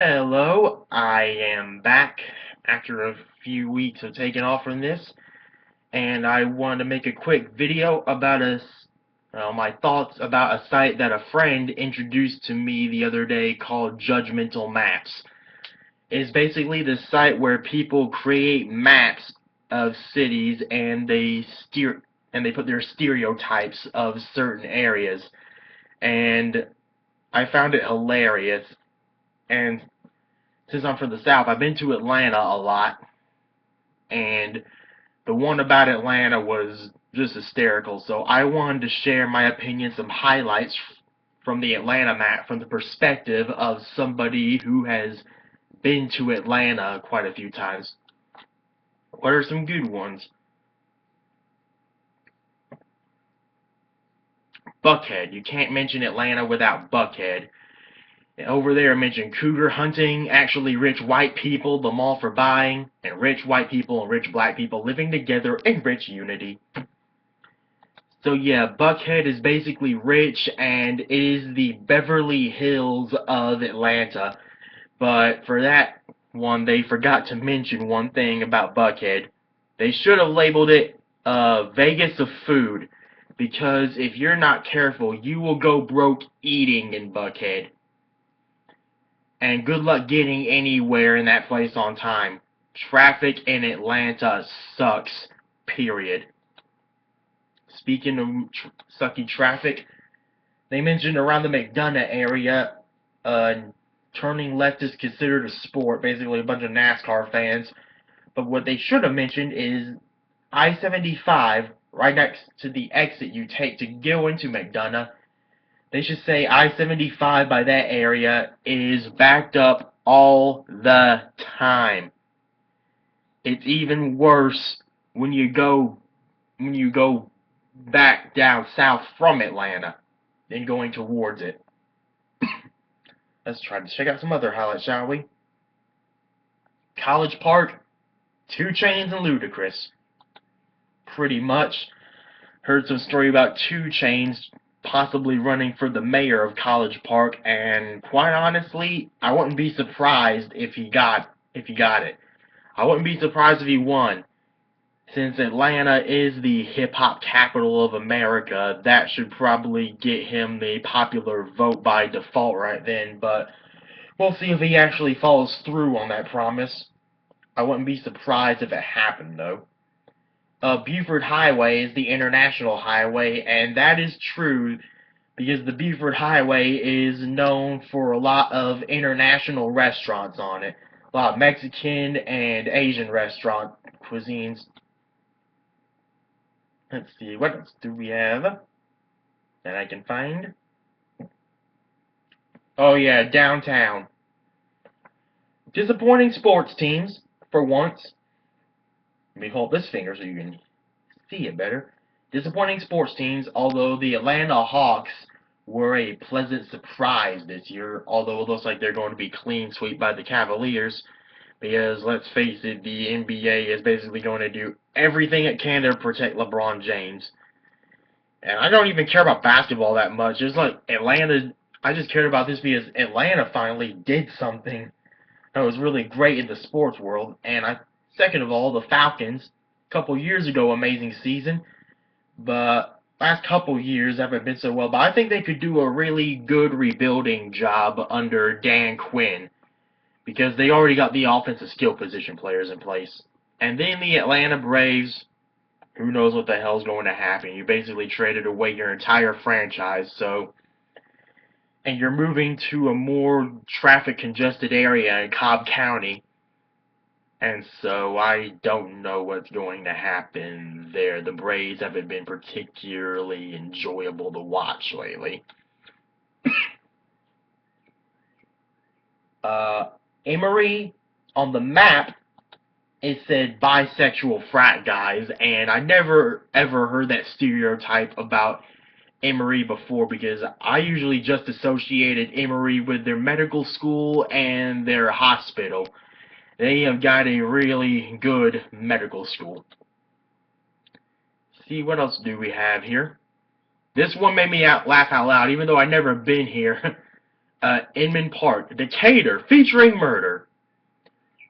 Hello, I am back after a few weeks of taking off from this, and I wanted to make a quick video about my thoughts about a site that a friend introduced to me the other day called Judgmental Maps. It's basically the site where people create maps of cities and they put their stereotypes of certain areas, and I found it hilarious. And since I'm from the South, I've been to Atlanta a lot, and the one about Atlanta was just hysterical. So I wanted to share my opinion, some highlights from the Atlanta map from the perspective of somebody who has been to Atlanta quite a few times. What are some good ones? Buckhead. You can't mention Atlanta without Buckhead. Over there, I mentioned cougar hunting, actually rich white people, the mall for buying, and rich white people and rich black people living together in rich unity. So yeah, Buckhead is basically rich and is the Beverly Hills of Atlanta. But for that one, they forgot to mention one thing about Buckhead. They should have labeled it Vegas of food. Because if you're not careful, you will go broke eating in Buckhead. And good luck getting anywhere in that place on time. Traffic in Atlanta sucks, period. Speaking of sucky traffic, they mentioned around the McDonough area, turning left is considered a sport, basically a bunch of NASCAR fans. But what they should have mentioned is I-75, right next to the exit you take to go into McDonough. They should say I-75 by that area is backed up all the time. It's even worse when you go back down south from Atlanta than going towards it. Let's try to check out some other highlights, shall we? College Park, 2 Chainz and Ludacris. Pretty much. Heard some story about 2 Chainz possibly running for the mayor of College Park, and quite honestly, I wouldn't be surprised if he got it. I wouldn't be surprised if he won. Since Atlanta is the hip-hop capital of America, that should probably get him the popular vote by default right then, but we'll see if he actually follows through on that promise. I wouldn't be surprised if it happened, though. Buford Highway is the international highway, and that is true because the Buford Highway is known for a lot of international restaurants on it. A lot of Mexican and Asian restaurant cuisines. Let's see, what else do we have that I can find? Oh yeah, downtown. Disappointing sports teams, for once. Let me hold this finger so you can see it better. Disappointing sports teams, although the Atlanta Hawks were a pleasant surprise this year, although it looks like they're going to be clean swept by the Cavaliers, because let's face it, the NBA is basically going to do everything it can to protect LeBron James. And I don't even care about basketball that much. It's like Atlanta, I just cared about this because Atlanta finally did something that was really great in the sports world. And second of all, the Falcons, a couple years ago, amazing season, but last couple years haven't been so well. But I think they could do a really good rebuilding job under Dan Quinn because they already got the offensive skill position players in place. And then the Atlanta Braves, who knows what the hell's going to happen? You basically traded away your entire franchise, and you're moving to a more traffic congested area in Cobb County. And so I don't know what's going to happen there. The Braves haven't been particularly enjoyable to watch lately. Emory, on the map, it said bisexual frat guys, and I never ever heard that stereotype about Emory before because I usually just associated Emory with their medical school and their hospital. They have got a really good medical school. See, what else do we have here? This one made me laugh out loud, even though I've never been here. Inman Park, Decatur, featuring murder.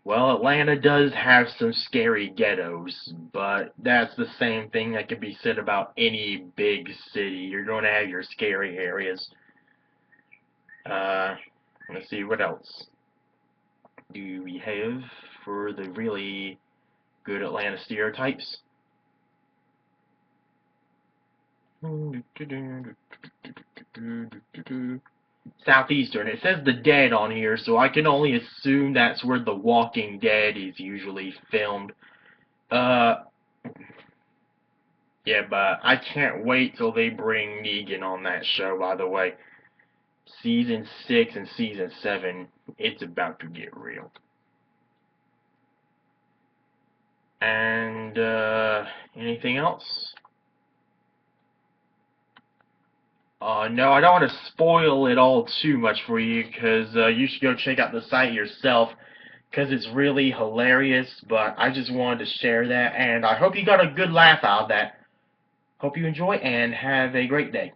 Well, Atlanta does have some scary ghettos, but that's the same thing that can be said about any big city. You're going to have your scary areas. Uh, let's see, what else do we have for the really good Atlanta stereotypes? Southeastern. It says The Dead on here, so I can only assume that's where The Walking Dead is usually filmed. Uh, yeah, but I can't wait till they bring Negan on that show, by the way. Season 6 and Season 7, it's about to get real. And, anything else? No, I don't want to spoil it all too much for you, because you should go check out the site yourself, because it's really hilarious, but I just wanted to share that, and I hope you got a good laugh out of that. Hope you enjoy, and have a great day.